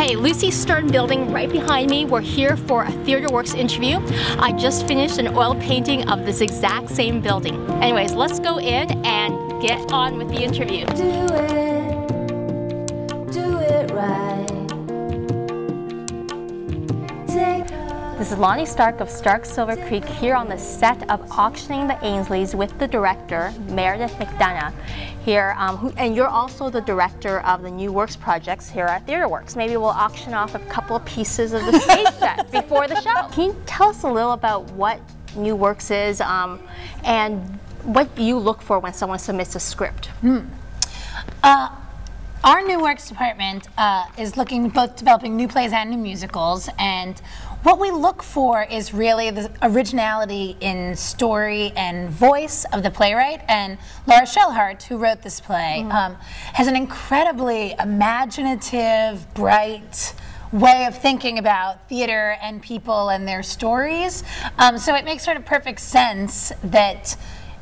Okay, Lucy Stern building right behind me. We're here for a TheatreWorks interview. I just finished an oil painting of this exact same building. Anyways, let's go in and get on with the interview. Do it right. This is Lonnie Stark of Stark Silver Creek here on the set of Auctioning the Ainsleys with the director, Meredith McDonough here, and you're also the director of the New Works projects here at TheatreWorks. Maybe we'll auction off a couple of pieces of the stage set before the show. Can you tell us a little about what New Works is and what you look for when someone submits a script? Our New Works department is looking both developing new plays and new musicals, and what we look for is really the originality in story and voice of the playwright. And Laura Shellhart, who wrote this play, has an incredibly imaginative, bright way of thinking about theater and people and their stories. So it makes sort of perfect sense that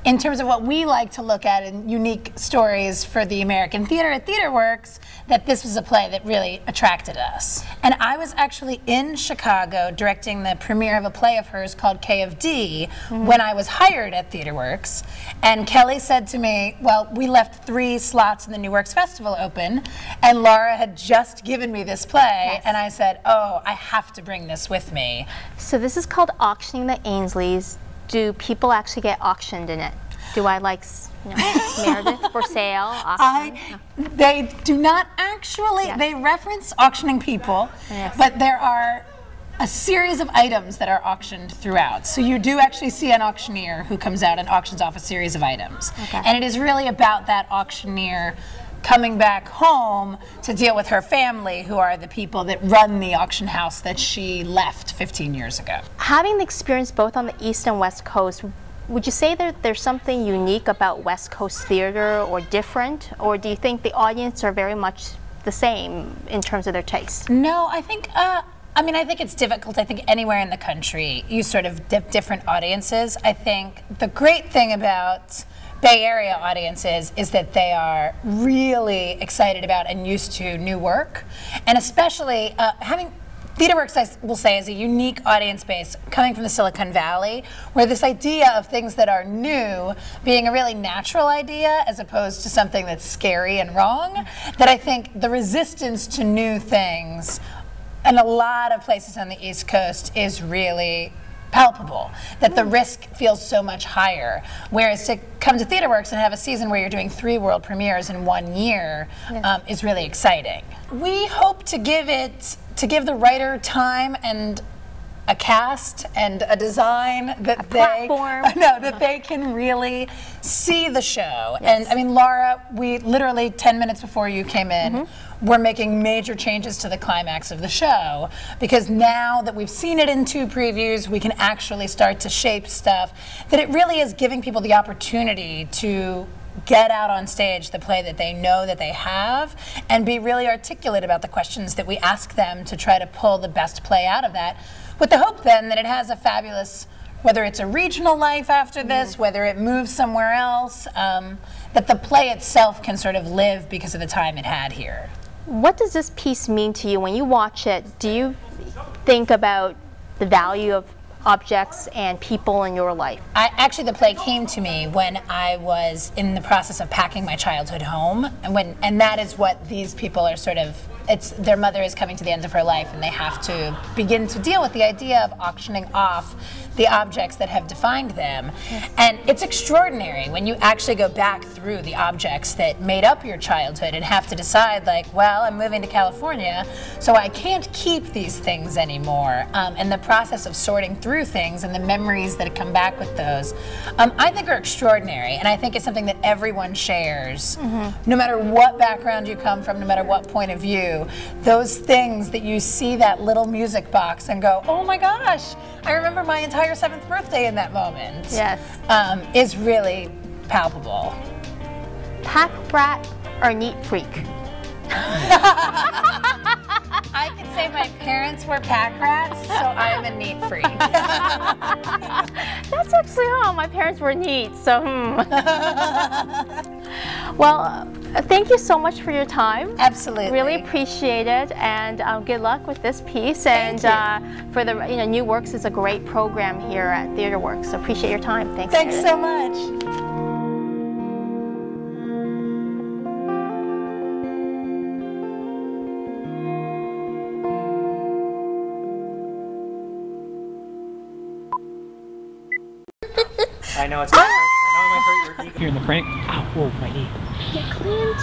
in terms of what we like to look at in unique stories for the American theater at TheatreWorks, that this was a play that really attracted us. And I was actually in Chicago directing the premiere of a play of hers called K of D when I was hired at TheatreWorks. And Kelly said to me, well, we left 3 slots in the New Works Festival open, and Laura had just given me this play, and I said, oh, I have to bring this with me. So this is called Auctioning the Ainsleys. Do people actually get auctioned in it? Do I like, you know, Meredith for sale? They do not actually, they reference auctioning people, but there are a series of items that are auctioned throughout. So you do actually see an auctioneer who comes out and auctions off a series of items. And it is really about that auctioneer coming back home to deal with her family, who are the people that run the auction house that she left 15 years ago. Having the experience both on the East and West Coast, would you say that there's something unique about West Coast theater or different? Or do you think the audience are very much the same in terms of their taste? No, I think, I think it's difficult. I think anywhere in the country, you sort of different audiences. I think the great thing about Bay Area audiences is that they are really excited about and used to new work, and especially having TheatreWorks, I will say, is a unique audience base coming from the Silicon Valley, where this idea of things that are new being a really natural idea as opposed to something that's scary and wrong, that I think the resistance to new things in a lot of places on the East Coast is really palpable, that the risk feels so much higher. Whereas to come to TheatreWorks and have a season where you're doing 3 world premieres in 1 year is really exciting. We hope to give the writer time and a cast and a design that they can really see the show. And I mean, Laura, we literally 10 minutes before you came in, we're making major changes to the climax of the show, because now that we've seen it in 2 previews, we can actually start to shape stuff that it really is giving people the opportunity to get out on stage the play that they know that they have and be really articulate about the questions that we ask them to try to pull the best play out of that, with the hope then that it has a fabulous, whether it's a regional life after this, whether it moves somewhere else, that the play itself can sort of live because of the time it had here. What does this piece mean to you when you watch it? Do you think about the value of objects and people in your life? Actually, the play came to me when I was in the process of packing my childhood home, and that is what these people are sort of, their mother is coming to the end of her life, and they have to begin to deal with the idea of auctioning off the objects that have defined them. And it's extraordinary when you actually go back through the objects that made up your childhood and have to decide, like, well, I'm moving to California, so I can't keep these things anymore. And the process of sorting through things and the memories that come back with those, I think are extraordinary, and I think it's something that everyone shares, no matter what background you come from, no matter what point of view. Those things that you see that little music box and go, oh my gosh, I remember my entire 7th birthday in that moment. Yes. Is really palpable. Pack rat or neat freak? I can say my parents were pack rats, so I am a neat freak. That's actually how my parents were neat, so Well, Thank you so much for your time. Absolutely. Really appreciate it, and good luck with this piece. Thank And for the New Works is a great program here at TheatreWorks. So appreciate your time. Thanks. Thanks Meredith. so much. I know it's. I know it might hurt your knee here in the front. Ow! Whoa, my knee. Yeah, Clint.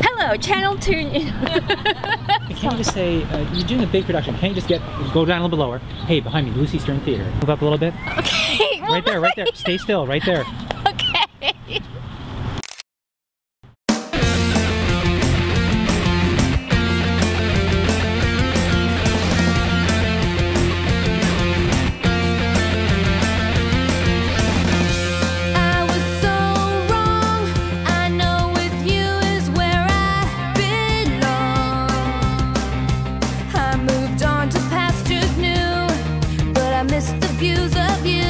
Hello, Channel 2. Can't you just say you're doing a big production? Can't you just go down a little bit lower? Hey, behind me, Lucy Stern Theater. Move up a little bit. Okay. Right there, right there. Stay still, right there. Okay. I was so wrong. I know with you is where I belong. I moved on to pastures new, but I missed the views of you.